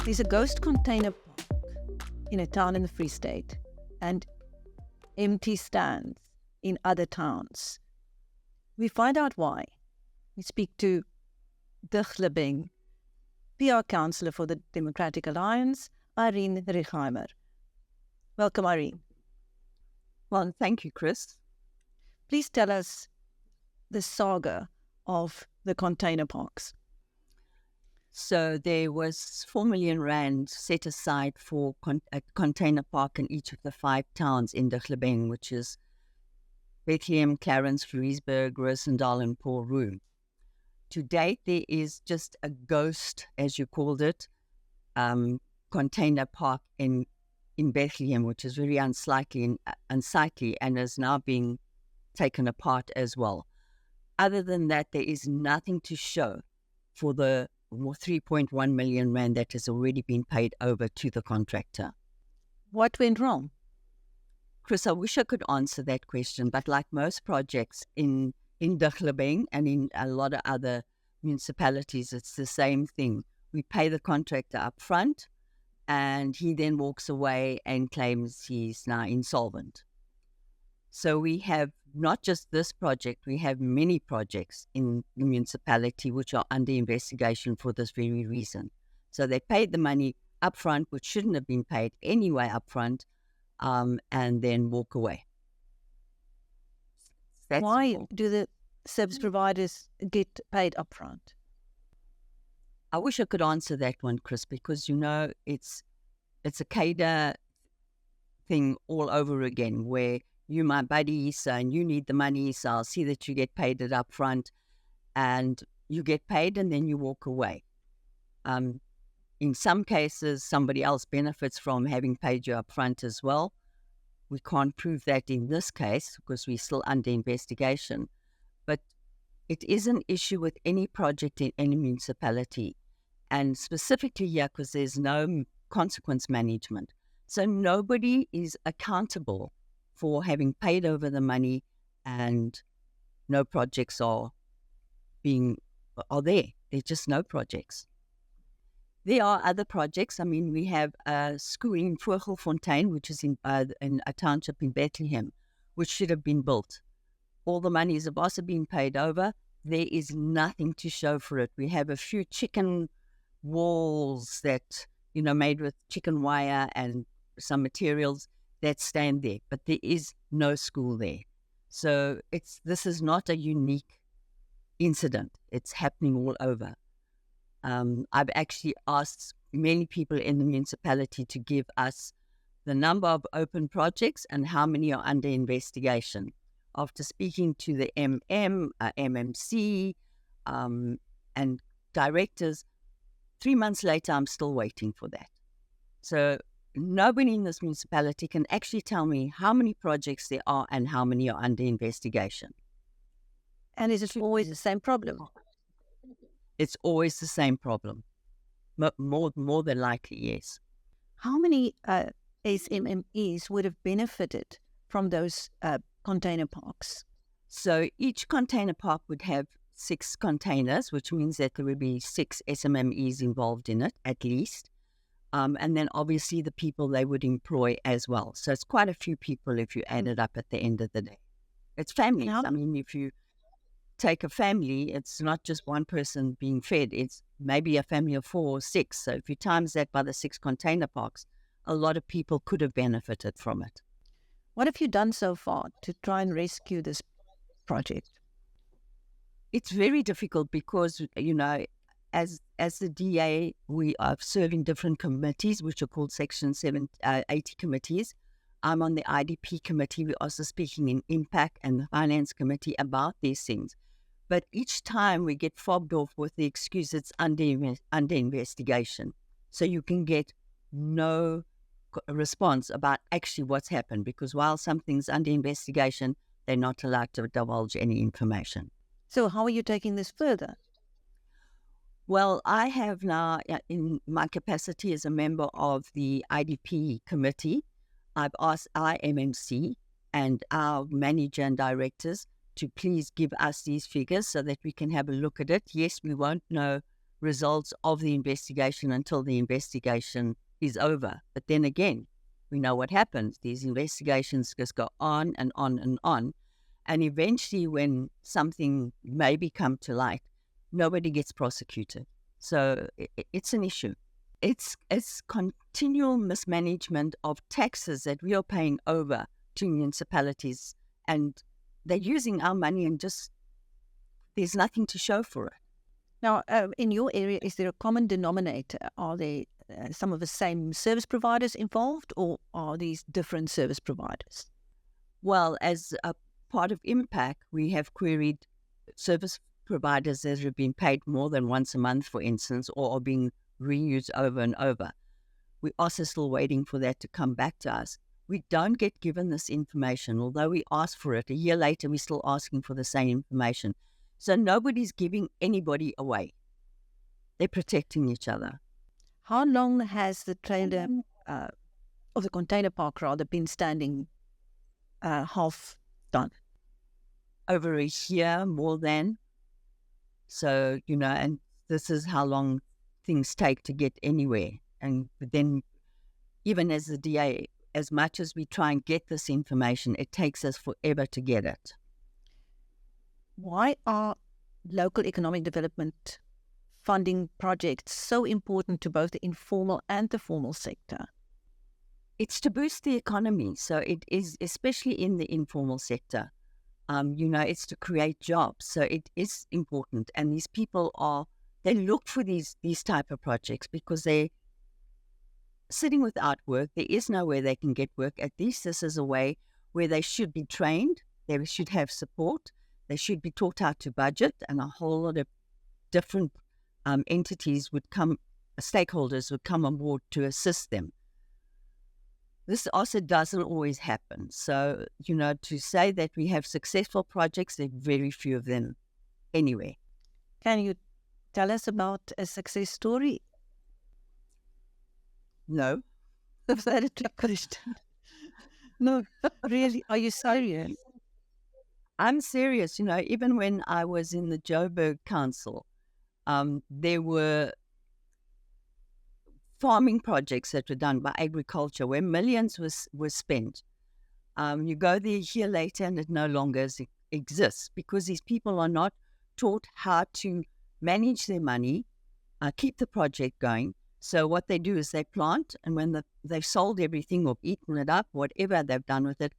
There's a ghost container park in a town in the Free State and empty stands in other towns. We find out why. We speak to Dihlabeng, PR Councillor for the Democratic Alliance, Irene Rügheimer. Welcome, Irene. Well, thank you, Chris. Please tell us the saga of the container parks. So there was 4 million rand set aside for a container park in each of the 5 towns in Dihlabeng, which is Bethlehem, Clarence, Louisburg, Roosendaal, and Paul Roux. To date, there is just a ghost, as you called it, container park in Bethlehem, which is very unsightly and is now being taken apart as well. Other than that, there is nothing to show for the 3.1 million rand that has already been paid over to the contractor. What went wrong? Chris, I wish I could answer that question, but like most projects in Dihlabeng and in a lot of other municipalities, it's the same thing. We pay the contractor up front, and he then walks away and claims he's now insolvent. So we have not just this project, we have many projects in the municipality which are under investigation for this very reason. So they paid the money up front, which shouldn't have been paid anyway up front, and then walk away. Why do the service providers get paid up front? I wish I could answer that one, Chris, because, it's a CADA thing all over again, where you my buddy, so and you need the money, so I'll see that you get paid it up front, and you get paid and then you walk away. In some cases, somebody else benefits from having paid you up front as well. We can't prove that in this case because we're still under investigation. But it is an issue with any project in any municipality, and specifically here because there's no consequence management. So nobody is accountable for having paid over the money, and no projects are there. There's just no projects. There are other projects. I mean, we have a school in Vogelfontein, which is in a township in Bethlehem, which should have been built. All the money is also being paid over. There is nothing to show for it. We have a few chicken walls that, made with chicken wire and some materials that stand there, but there is no school there. So this is not a unique incident. It's happening all over. I've actually asked many people in the municipality to give us the number of open projects and how many are under investigation. After speaking to the MMC, and directors, 3 months later, I'm still waiting for that. So nobody in this municipality can actually tell me how many projects there are and how many are under investigation. And is it always the same problem? It's always the same problem. More than likely, yes. How many SMMEs would have benefited from those container parks? So each container park would have 6 containers, which means that there would be 6 SMMEs involved in it, at least. And then obviously the people they would employ as well. So it's quite a few people if you add it up at the end of the day. It's families. I mean, if you take a family, it's not just one person being fed. It's maybe a family of 4 or 6. So if you times that by the 6 container parks, a lot of people could have benefited from it. What have you done so far to try and rescue this project? It's very difficult because, as the DA, we are serving different committees, which are called Section 80 committees. I'm on the IDP committee. We're also speaking in Impact and the Finance Committee about these things. But each time we get fobbed off with the excuse it's under investigation. So you can get no response about actually what's happened, because while something's under investigation, they're not allowed to divulge any information. So how are you taking this further? Well, I have now, in my capacity as a member of the IDP committee, I've asked our MMC and our manager and directors to please give us these figures so that we can have a look at it. Yes, we won't know results of the investigation until the investigation is over. But then again, we know what happens. These investigations just go on and on and on. And eventually, when something maybe come to light, nobody gets prosecuted. So it's an issue. It's continual mismanagement of taxes that we are paying over to municipalities, and they're using our money and just there's nothing to show for it. Now, in your area, is there a common denominator? Are there some of the same service providers involved, or are these different service providers? Well, as a part of Impact, we have queried service providers that have been paid more than once a month, for instance, or are being reused over and over. We're also still waiting for that to come back to us. We don't get given this information, although we ask for it. A year later, we're still asking for the same information. So nobody's giving anybody away. They're protecting each other. How long has the trailer, or the container park rather, been standing half done? Over a year, more than. So, and this is how long things take to get anywhere. And then even as the DA, as much as we try and get this information, it takes us forever to get it. Why are local economic development funding projects so important to both the informal and the formal sector? It's to boost the economy. So it is, especially in the informal sector. It's to create jobs. So it is important. And these people they look for these type of projects because they're sitting without work. There is nowhere they can get work. At least this is a way where they should be trained. They should have support. They should be taught how to budget, and a whole lot of different entities stakeholders would come on board to assist them. This also doesn't always happen. So, to say that we have successful projects, there are very few of them anyway. Can you tell us about a success story? No. Is that a trick question? No, really? Are you serious? I'm serious. Even when I was in the Joburg Council, there were farming projects that were done by agriculture where millions were spent. You go there a year later and it no longer exists because these people are not taught how to manage their money, keep the project going. So what they do is they plant, and when they've sold everything or eaten it up, whatever they've done with it,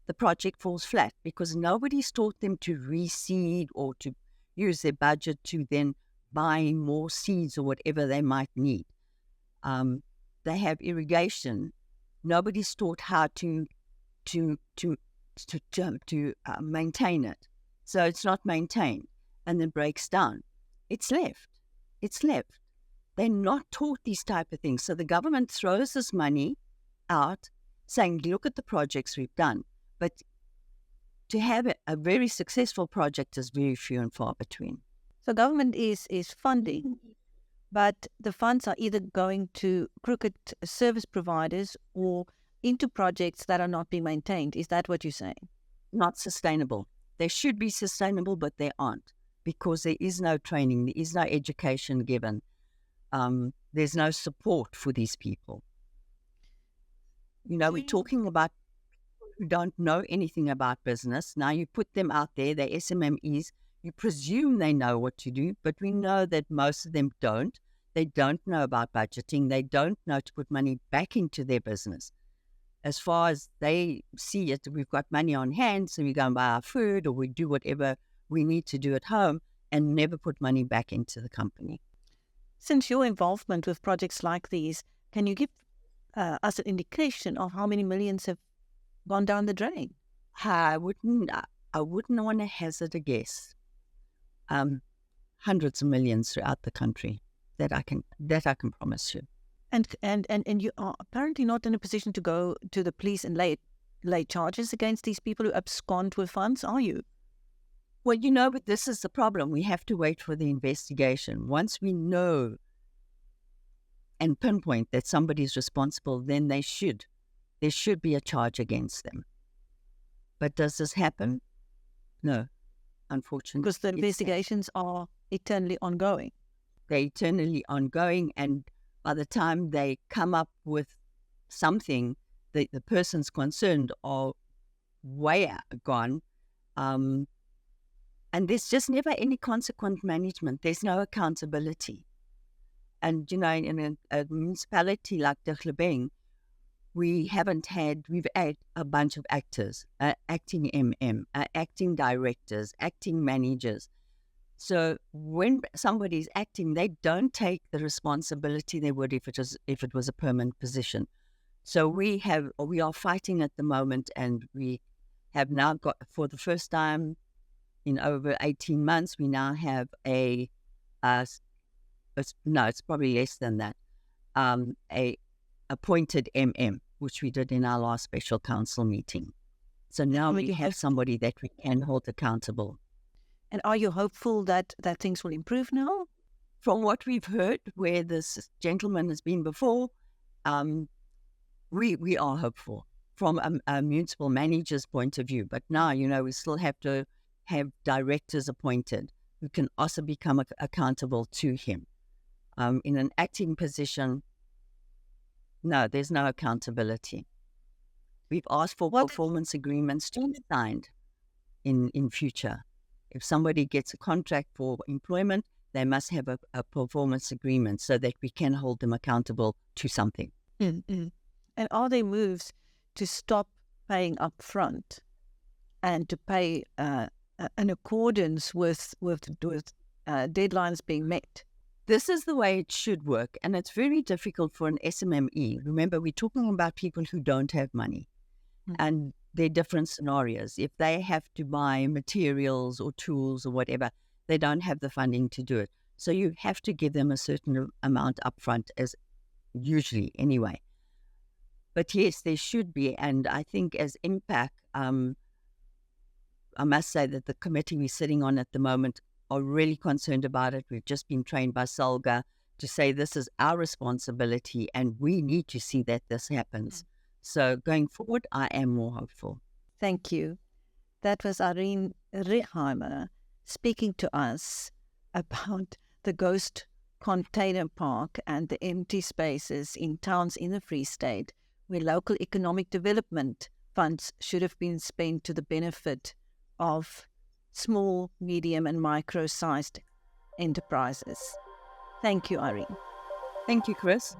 the project falls flat because nobody's taught them to reseed or to use their budget to then buy more seeds or whatever they might need. They have irrigation. Nobody's taught how to maintain it. So it's not maintained and then breaks down. It's left. They're not taught these type of things. So the government throws this money out saying, look at the projects we've done. But to have a very successful project is very few and far between. So government is funding, but the funds are either going to crooked service providers or into projects that are not being maintained. Is that what you're saying? Not sustainable. They should be sustainable, but they aren't because there is no training, there is no education given. There's no support for these people. We're talking about people who don't know anything about business. Now you put them out there, they're SMMEs. You presume they know what to do, but we know that most of them don't. They don't know about budgeting. They don't know to put money back into their business. As far as they see it, we've got money on hand, so we go and buy our food or we do whatever we need to do at home and never put money back into the company. Since your involvement with projects like these, can you give us an indication of how many millions have gone down the drain? I wouldn't want to hazard a guess. Hundreds of millions throughout the country. That I can promise you. And you are apparently not in a position to go to the police and lay charges against these people who abscond with funds, are you? Well, but this is the problem. We have to wait for the investigation. Once we know and pinpoint that somebody is responsible, then there should be a charge against them. But does this happen? No, unfortunately. Because the investigations are eternally ongoing. they're eternally ongoing, and by the time they come up with something, the persons concerned are way gone. And there's just never any consequent management. There's no accountability. And, you know, in a municipality like Dihlabeng, we've had a bunch of actors, acting acting directors, acting managers. So when somebody's acting, they don't take the responsibility they would if it was a permanent position. So we are fighting at the moment, and we have now got, for the first time in over 18 months, we now have it's probably less than that, a appointed which we did in our last special council meeting. So now we have somebody that we can hold accountable. And are you hopeful that things will improve now? From what we've heard, where this gentleman has been before, we are hopeful from a municipal manager's point of view. But now, you know, we still have to have directors appointed who can also become accountable to him. In an acting position, no, there's no accountability. We've asked for performance agreements to be signed in future. If somebody gets a contract for employment, they must have a performance agreement so that we can hold them accountable to something. Mm-hmm. And are there moves to stop paying upfront and to pay in accordance with deadlines being met? This is the way it should work, and it's very difficult for an SMME. Remember, we're talking about people who don't have money, and there are different scenarios. If they have to buy materials or tools or whatever, they don't have the funding to do it. So you have to give them a certain amount upfront, as usually anyway. But yes, there should be, and I think as Impact, I must say that the committee we're sitting on at the moment are really concerned about it. We've just been trained by saga to say this is our responsibility and we need to see that this happens. So going forward, I am more hopeful. Thank you. That was Irene Rügheimer speaking to us about the ghost container park and the empty spaces in towns in the Free State where local economic development funds should have been spent to the benefit of small, medium and micro-sized enterprises. Thank you, Irene. Thank you, Chris.